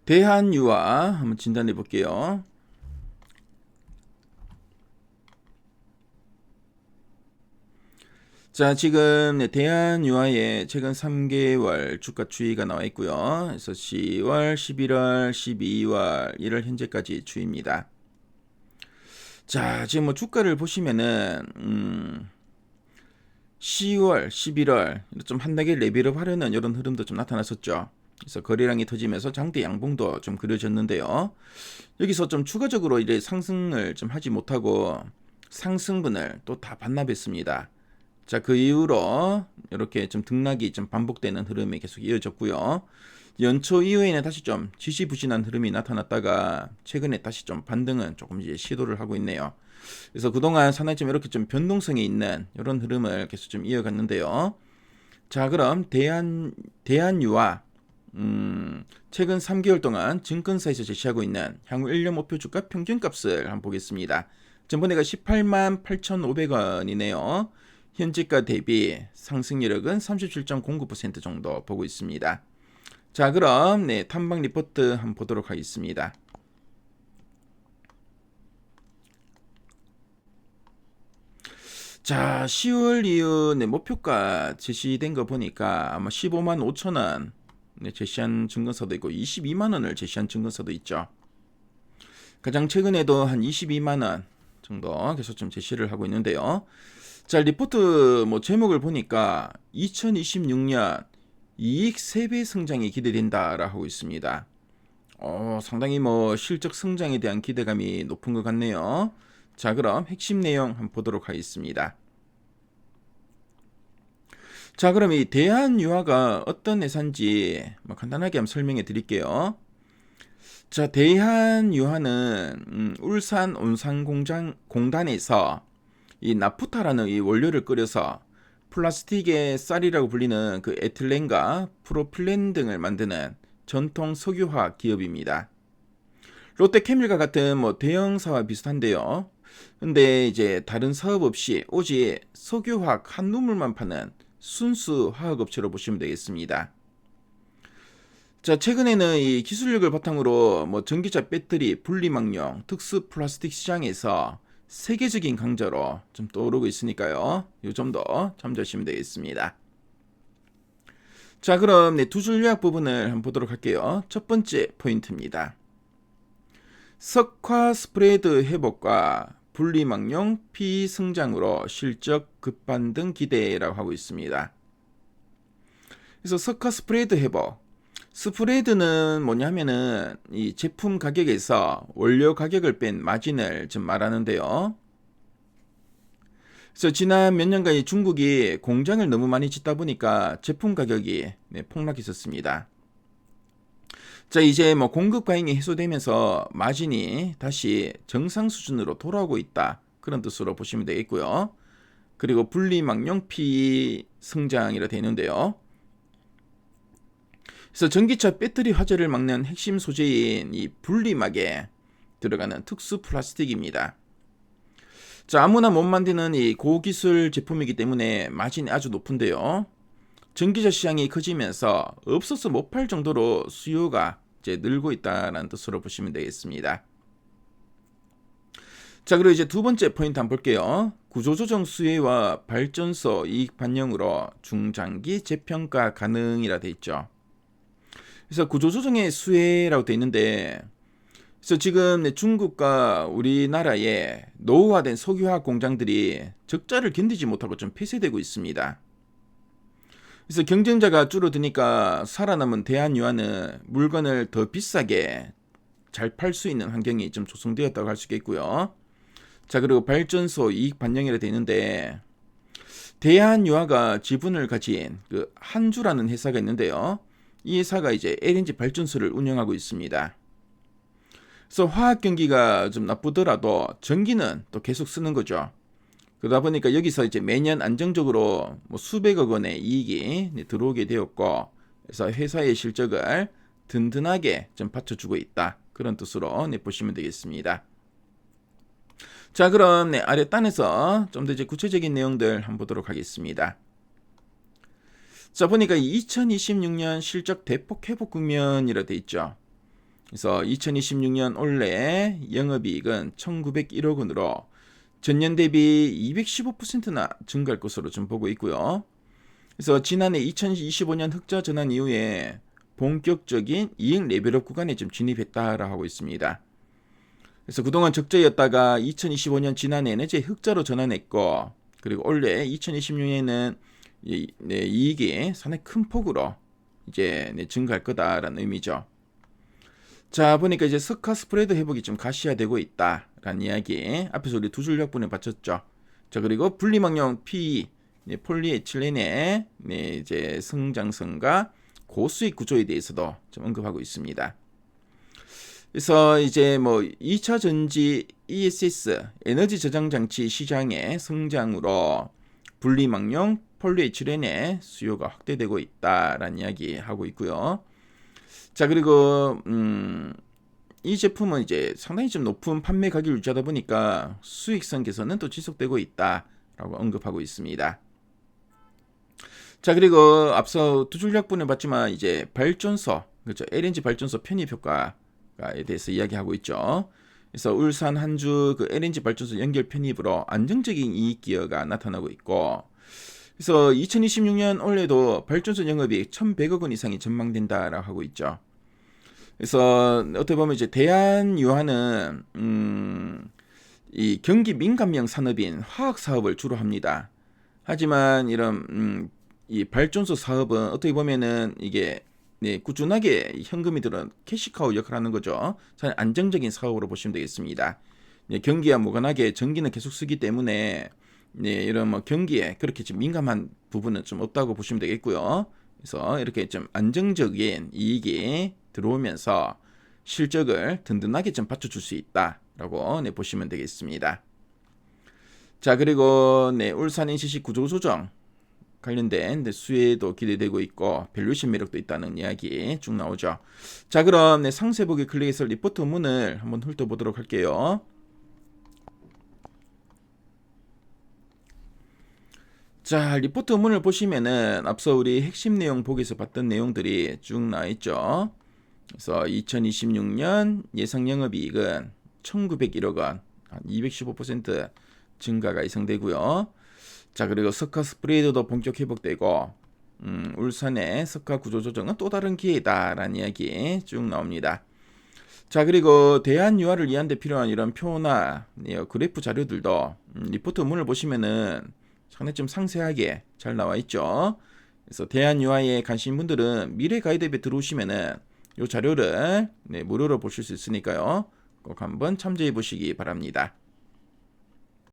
대한유화 한번 진단해 볼게요. 자, 지금 대한유화의 최근 3개월 주가 추이가 나와 있고요. 그래서 10월, 11월, 12월, 1월 현재까지 추이입니다. 자, 지금 뭐 주가를 보시면은 10월, 11월 좀 한 단계 레벨업 하려는 이런 흐름도 좀 나타났었죠. 그래서 거래량이 터지면서 장대 양봉도 좀 그려졌는데요. 여기서 좀 추가적으로 이제 상승을 좀 하지 못하고 상승분을 또 다 반납했습니다. 자, 그 이후로 이렇게 좀 등락이 좀 반복되는 흐름이 계속 이어졌고요. 연초 이후에는 다시 좀 지지부진한 흐름이 나타났다가 최근에 다시 좀 반등은 조금 이제 시도를 하고 있네요. 그래서 그동안 상당히 좀 이렇게 좀 변동성이 있는 이런 흐름을 계속 좀 이어갔는데요. 자, 그럼 대한유화 최근 3개월 동안 증권사에서 제시하고 있는 향후 1년 목표 주가 평균값을 한번 보겠습니다. 전번에가 18만 8,500원이네요. 현재가 대비 상승 여력은 37.09% 정도 보고 있습니다. 자, 그럼 탐방 리포트 한번 보도록 하겠습니다. 자, 10월 이후 목표가 제시된 거 보니까 아마 15만 5천 원 제시한 증권사도 있고 22만 원을 제시한 증권사도 있죠. 가장 최근에도 한 22만 원 정도 계속 좀 제시를 하고 있는데요. 자, 리포트 제목을 보니까 2026년 이익 3배 성장이 기대된다라고 하고 있습니다. 상당히 실적 성장에 대한 기대감이 높은 것 같네요. 자, 그럼 핵심 내용 한번 보도록 하겠습니다. 자, 그럼 이 대한유화가 어떤 회사인지 간단하게 한번 설명해 드릴게요. 자, 대한유화는 울산 온산공단에서 이 나프타라는 이 원료를 끓여서 플라스틱의 쌀이라고 불리는 그 에틸렌과 프로필렌 등을 만드는 전통 석유화학 기업입니다. 롯데케밀과 같은 대형사와 비슷한데요. 근데 이제 다른 사업 없이 오직 석유화학 한 누물만 파는 순수 화학업체로 보시면 되겠습니다. 자, 최근에는 이 기술력을 바탕으로 전기차 배터리 분리막용 특수 플라스틱 시장에서 세계적인 강자로 좀 떠오르고 있으니까요. 이 점도 참조하시면 되겠습니다. 자, 그럼 두 줄 요약 부분을 한번 보도록 할게요. 첫 번째 포인트입니다. 석화 스프레드 회복과 분리막용 피성장으로 실적 급반등 기대라고 하고 있습니다. 그래서 석화 스프레드 회복. 스프레드는 뭐냐면은 이 제품 가격에서 원료 가격을 뺀 마진을 좀 말하는데요. 그래서 지난 몇 년간 중국이 공장을 너무 많이 짓다 보니까 제품 가격이 폭락했었습니다. 자, 이제 공급 과잉이 해소되면서 마진이 다시 정상 수준으로 돌아오고 있다. 그런 뜻으로 보시면 되겠고요. 그리고 분리막용 피 성장이라 되는데요. 그래서 전기차 배터리 화재를 막는 핵심 소재인 이 분리막에 들어가는 특수 플라스틱입니다. 자, 아무나 못 만드는 이 고기술 제품이기 때문에 마진이 아주 높은데요. 전기차 시장이 커지면서 없어서 못 팔 정도로 수요가 이제 늘고 있다는 뜻으로 보시면 되겠습니다. 자, 그리고 이제 두 번째 포인트 한번 볼게요. 구조조정 수혜와 발전소 이익 반영으로 중장기 재평가 가능이라 돼 있죠. 그래서 구조조정의 수혜라고 돼 있는데, 그래서 지금 중국과 우리나라의 노후화된 석유화학 공장들이 적자를 견디지 못하고 좀 폐쇄되고 있습니다. 그래서 경쟁자가 줄어드니까 살아남은 대한유화는 물건을 더 비싸게 잘 팔 수 있는 환경이 좀 조성되었다고 할 수 있겠고요. 자, 그리고 발전소 이익 반영이라 되어 있는데, 대한유화가 지분을 가진 그 한주라는 회사가 있는데요. 이 회사가 이제 LNG 발전소를 운영하고 있습니다. 그래서 화학 경기가 좀 나쁘더라도 전기는 또 계속 쓰는 거죠. 그러다 보니까 여기서 이제 매년 안정적으로 수백억 원의 이익이 들어오게 되었고, 그래서 회사의 실적을 든든하게 좀 받쳐주고 있다. 그런 뜻으로 보시면 되겠습니다. 자, 그럼 아래 단에서 좀 더 이제 구체적인 내용들 한번 보도록 하겠습니다. 자, 보니까 2026년 실적 대폭 회복 국면이라 돼 있죠. 그래서 2026년 올해 영업이익은 1,901억 원으로 전년 대비 215%나 증가할 것으로 좀 보고 있고요. 그래서 지난해 2025년 흑자 전환 이후에 본격적인 이익 레벨업 구간에 좀 진입했다라고 하고 있습니다. 그래서 그동안 적자였다가 2025년 지난해에는 이제 흑자로 전환했고, 그리고 올해 2026년에는 이익이 상당히 큰 폭으로 이제 증가할 거다라는 의미죠. 자, 보니까 이제 석가 스프레드 회복이 좀 가시화되고 있다라는 이야기. 앞에서 우리 두 줄 약분을 바쳤죠. 자, 그리고 분리망용 PE, 폴리에틸렌의 이제 성장성과 고수익 구조에 대해서도 좀 언급하고 있습니다. 그래서 이제 뭐 2차 전지 ESS 에너지 저장 장치 시장의 성장으로 분리망용 폴리에틸렌의 수요가 확대되고 있다라는 이야기 하고 있고요. 자, 그리고 이 제품은 이제 상당히 좀 높은 판매 가격을 유지하다 보니까 수익성 개선은 또 지속되고 있다라고 언급하고 있습니다. 자, 그리고 앞서 두 줄 약분을 봤지만 이제 발전소, 그렇죠, LNG 발전소 편입 효과에 대해서 이야기하고 있죠. 그래서 울산 한주 그 LNG 발전소 연결 편입으로 안정적인 이익 기여가 나타나고 있고, 그래서 2026년 올해도 발전소 영업이익 1,100억 원 이상이 전망된다라고 하고 있죠. 그래서 어떻게 보면 이제 대한유화는 이 경기 민감형 산업인 화학 사업을 주로 합니다. 하지만 이런 이 발전소 사업은 어떻게 보면은 이게 꾸준하게 현금이 들어온 캐시카우 역할을 하는 거죠. 안정적인 사업으로 보시면 되겠습니다. 경기와 무관하게 전기는 계속 쓰기 때문에 이런 뭐 경기에 그렇게 좀 민감한 부분은 좀 없다고 보시면 되겠고요. 그래서 이렇게 좀 안정적인 이익이 들어오면서 실적을 든든하게 좀 받쳐줄 수 있다라고 보시면 되겠습니다. 자, 그리고 울산 NCC 구조 조정 관련된 수혜도 기대되고 있고 밸류에이션 매력도 있다는 이야기 쭉 나오죠. 자, 그럼 상세 보기 클릭해서 리포트 문을 한번 훑어보도록 할게요. 자, 리포트 문을 보시면은 앞서 우리 핵심 내용 보기에서 봤던 내용들이 쭉 나와 있죠. 그래서 2026년 예상 영업이익은 1,901억 원, 한 215% 증가가 예상되고요. 자, 그리고 석가 스프레드도 본격 회복되고 울산의 석가 구조 조정은 또 다른 기회다라는 이야기 쭉 나옵니다. 자, 그리고 대한유화를 이해하는 데 필요한 이런 표나 그래프 자료들도 리포트 문을 보시면은 상당히 좀 상세하게 잘 나와 있죠. 그래서 대한유화에 관심 분들은 미래 가이드앱에 들어오시면은 이 자료를 무료로 보실 수 있으니까요. 꼭 한번 참조해 보시기 바랍니다.